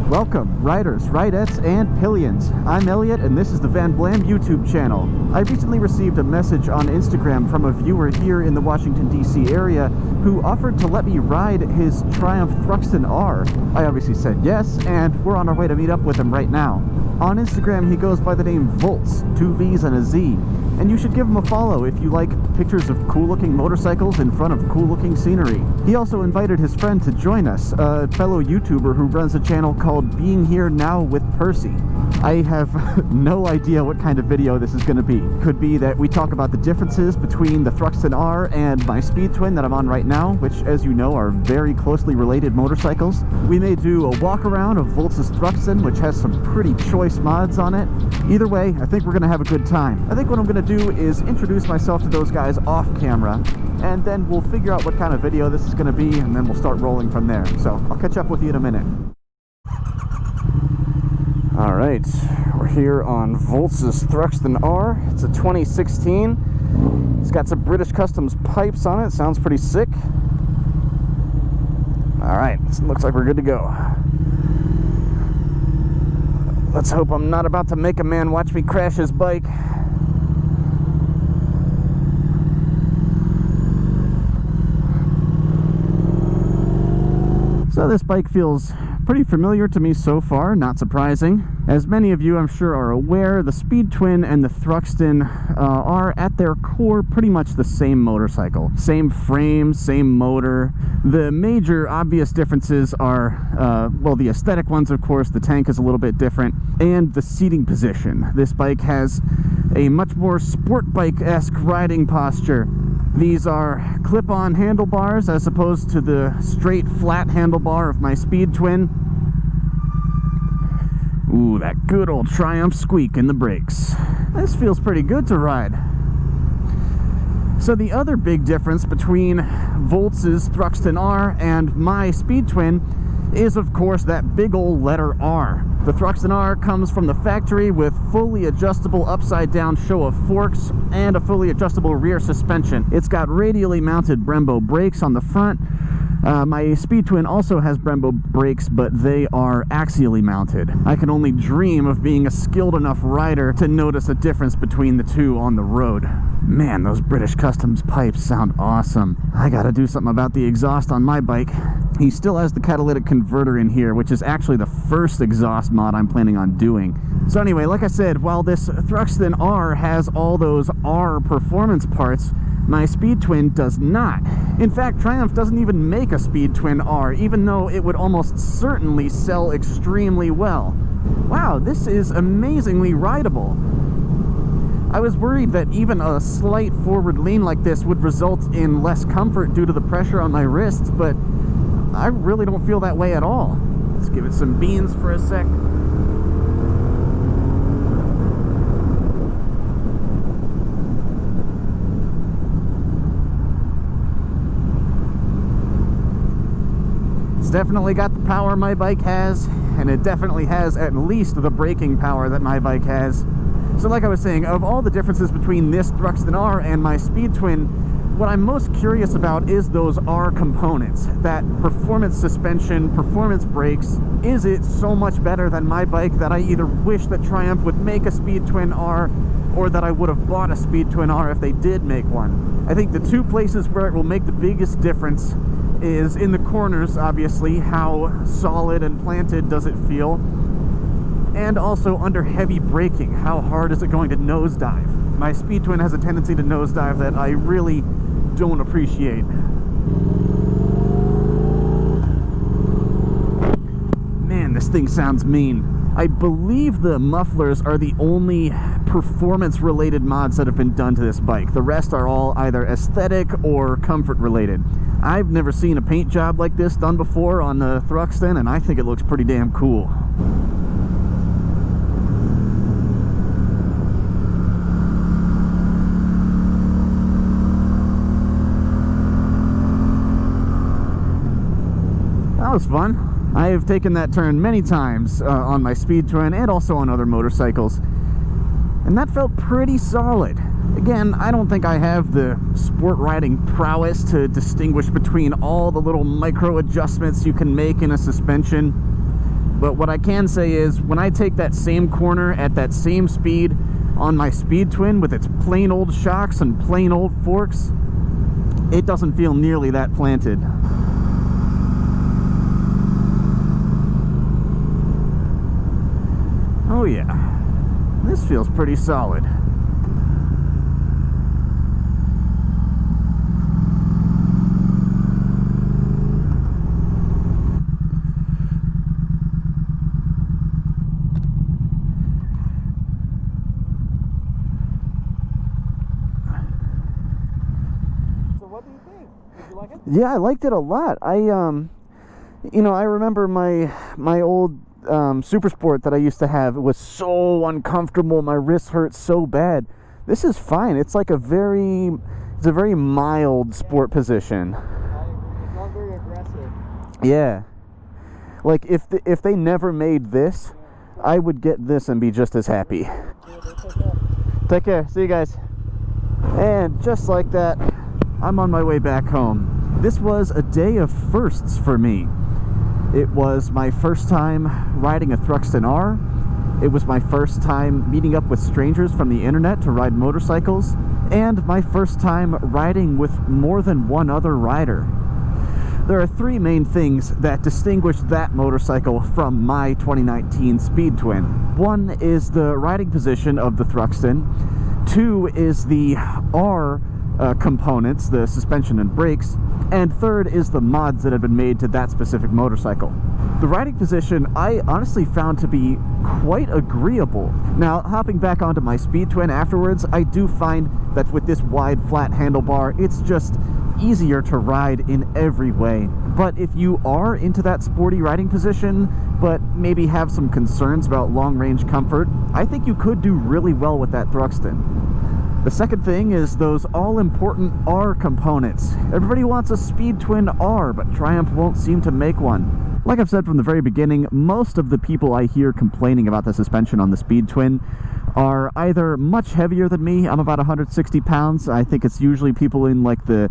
Welcome, riders, ridettes, and pillions. I'm Elliot, and this is the Van Blam YouTube channel. I recently received a message on Instagram from a viewer here in the Washington, D.C. area who offered to let me ride his Triumph Thruxton R. I obviously said yes, and we're on our way to meet up with him right now. On Instagram, he goes by the name Volts, 2 V's and a Z, and you should give him a follow if you like pictures of cool-looking motorcycles in front of cool-looking scenery. He also invited his friend to join us, a fellow YouTuber who runs a channel called Being Here Now with Percy. I have no idea what kind of video this is going to be. Could be that we talk about the differences between the Thruxton R and my Speed Twin that I'm on right now, which, as you know, are very closely related motorcycles. We may do a walk around of Volts' Thruxton, which has some pretty choice mods on it. Either way, I think we're going to have a good time. I think what I'm going to do is introduce myself to those guys off camera, and then we'll figure out what kind of video this is going to be, and then we'll start rolling from there. So I'll catch up with you in a minute. Alright, we're here on Volts' Thruxton R. It's a 2016. It's got some British Customs pipes on it. Sounds pretty sick. Alright, looks like we're good to go. Let's hope I'm not about to make a man watch me crash his bike. So this bike feels pretty familiar to me so far, not surprising. As many of you I'm sure are aware, the Speed Twin and the Thruxton are at their core pretty much the same motorcycle. Same frame, same motor. The major obvious differences are, well, the aesthetic ones, of course. The tank is a little bit different, and the seating position. This bike has a much more sport bike-esque riding posture. These are clip-on handlebars as opposed to the straight flat handlebar of my Speed Twin. Ooh, that good old Triumph squeak in the brakes. This feels pretty good to ride. So the other big difference between Volts' Thruxton R and my Speed Twin is, of course, that big old letter R. The Thruxton R comes from the factory with fully adjustable upside-down show of forks and a fully adjustable rear suspension. It's got radially mounted Brembo brakes on the front. My Speed Twin also has Brembo brakes, but they are axially mounted. I can only dream of being a skilled enough rider to notice a difference between the two on the road. Man, those British Customs pipes sound awesome. I gotta do something about the exhaust on my bike. He still has the catalytic converter in here, which is actually the first exhaust mod I'm planning on doing. So anyway, like I said, while this Thruxton R has all those R performance parts, my Speed Twin does not. In fact, Triumph doesn't even make a Speed Twin R, even though it would almost certainly sell extremely well. Wow, this is amazingly rideable. I was worried that even a slight forward lean like this would result in less comfort due to the pressure on my wrists, but I really don't feel that way at all. Let's give it some beans for a sec. It's definitely got the power my bike has, and it definitely has at least the braking power that my bike has. So like I was saying, of all the differences between this Thruxton R and my Speed Twin, what I'm most curious about is those R components. That performance suspension, performance brakes. Is it so much better than my bike that I either wish that Triumph would make a Speed Twin R, or that I would have bought a Speed Twin R if they did make one? I think the two places where it will make the biggest difference is in the corners, obviously. How solid and planted does it feel? And also under heavy braking, how hard is it going to nosedive? My Speed Twin has a tendency to nosedive that I really don't appreciate. Man, this thing sounds mean. I believe the mufflers are the only performance-related mods that have been done to this bike. The rest are all either aesthetic or comfort-related. I've never seen a paint job like this done before on the Thruxton, and I think it looks pretty damn cool. That was fun. I have taken that turn many times on my Speed Twin and also on other motorcycles, and that felt pretty solid. Again, I don't think I have the sport riding prowess to distinguish between all the little micro adjustments you can make in a suspension, But what I can say is, when I take that same corner at that same speed on my Speed Twin with its plain old shocks and plain old forks, it doesn't feel nearly that planted. Oh yeah, this feels pretty solid. Yeah, I liked it a lot. You know, I remember my old Super Sport that I used to have. It was so uncomfortable. My wrists hurt so bad. This is fine. It's like a very mild sport position. I agree. It's not very aggressive. Yeah. Like if they never made this, I would get this and be just as happy. Take care. See you guys. And just like that, I'm on my way back home. This was a day of firsts for me. It was my first time riding a Thruxton R. It was my first time meeting up with strangers from the internet to ride motorcycles, and my first time riding with more than one other rider. There are three main things that distinguish that motorcycle from my 2019 Speed Twin. One is the riding position of the Thruxton. Two is the R components, the suspension and brakes, and third is the mods that have been made to that specific motorcycle. The riding position I honestly found to be quite agreeable. Now, hopping back onto my Speed Twin afterwards, I do find that with this wide flat handlebar, it's just easier to ride in every way. But if you are into that sporty riding position, but maybe have some concerns about long-range comfort, I think you could do really well with that Thruxton. The second thing is those all-important R components. Everybody wants a Speed Twin R, but Triumph won't seem to make one. Like I've said from the very beginning, most of the people I hear complaining about the suspension on the Speed Twin are either much heavier than me. I'm about 160 pounds. I think it's usually people in like the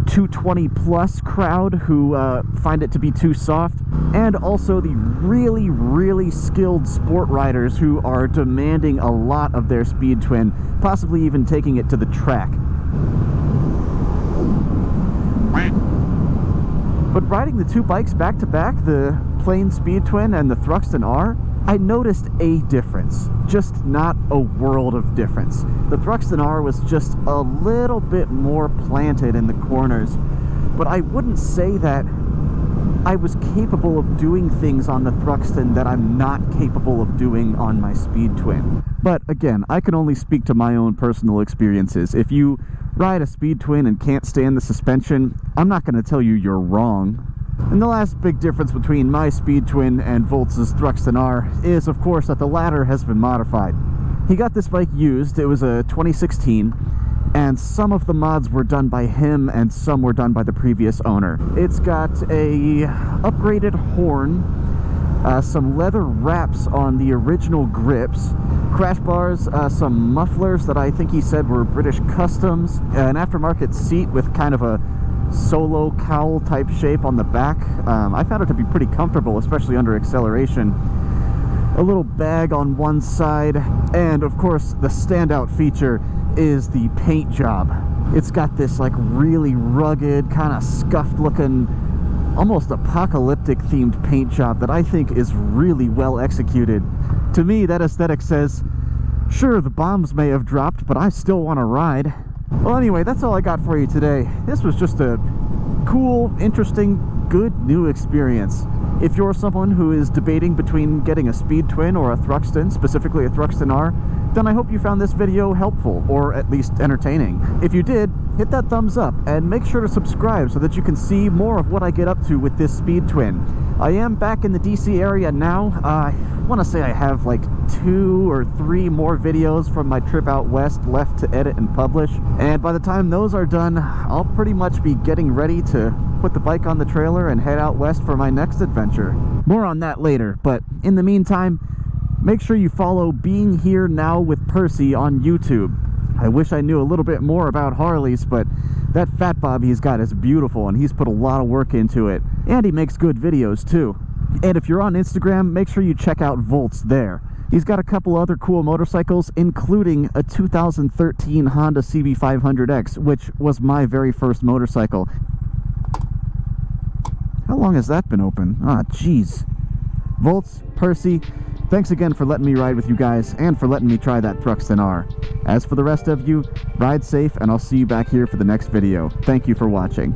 220 plus crowd who find it to be too soft, and also the really skilled sport riders who are demanding a lot of their Speed Twin, possibly even taking it to the track. But riding the two bikes back to back, the plain Speed Twin and the Thruxton R, I noticed a difference, just not a world of difference. The Thruxton R was just a little bit more planted in the corners, but I wouldn't say that I was capable of doing things on the Thruxton that I'm not capable of doing on my Speed Twin. But again, I can only speak to my own personal experiences. If you ride a Speed Twin and can't stand the suspension, I'm not going to tell you you're wrong. And the last big difference between my Speed Twin and Voltz's Thruxton R is, of course, that the latter has been modified. He got this bike used. It was a 2016, and some of the mods were done by him and some were done by the previous owner. It's got a upgraded horn, some leather wraps on the original grips, crash bars, some mufflers that I think he said were British customs, an aftermarket seat with kind of a solo cowl type shape on the back. I found it to be pretty comfortable, especially under acceleration. A little bag on one side, and of course the standout feature is the paint job. It's got this like really rugged, kind of scuffed looking, almost apocalyptic themed paint job that I think is really well executed. To me, that aesthetic says, sure, the bombs may have dropped, but I still want to ride. Well, anyway, that's all I got for you today. This was just a cool, interesting, good new experience. If you're someone who is debating between getting a Speed Twin or a Thruxton, specifically a Thruxton R, then I hope you found this video helpful, or at least entertaining. If you did, hit that thumbs up, and make sure to subscribe so that you can see more of what I get up to with this Speed Twin. I am back in the DC area now. I want to say I have like 2 or 3 more videos from my trip out west left to edit and publish, and by the time those are done, I'll pretty much be getting ready to put the bike on the trailer and head out west for my next adventure. More on that later, but in the meantime, make sure you follow Being Here Now with Percy on YouTube. I wish I knew a little bit more about Harleys, but that fat bob he's got is beautiful and he's put a lot of work into it. And he makes good videos too. And if you're on Instagram, make sure you check out Volts there. He's got a couple other cool motorcycles, including a 2013 Honda CB500X, which was my very first motorcycle. How long has that been open? Ah, jeez. Volts, Percy, thanks again for letting me ride with you guys and for letting me try that Thruxton R. As for the rest of you, ride safe, and I'll see you back here for the next video. Thank you for watching.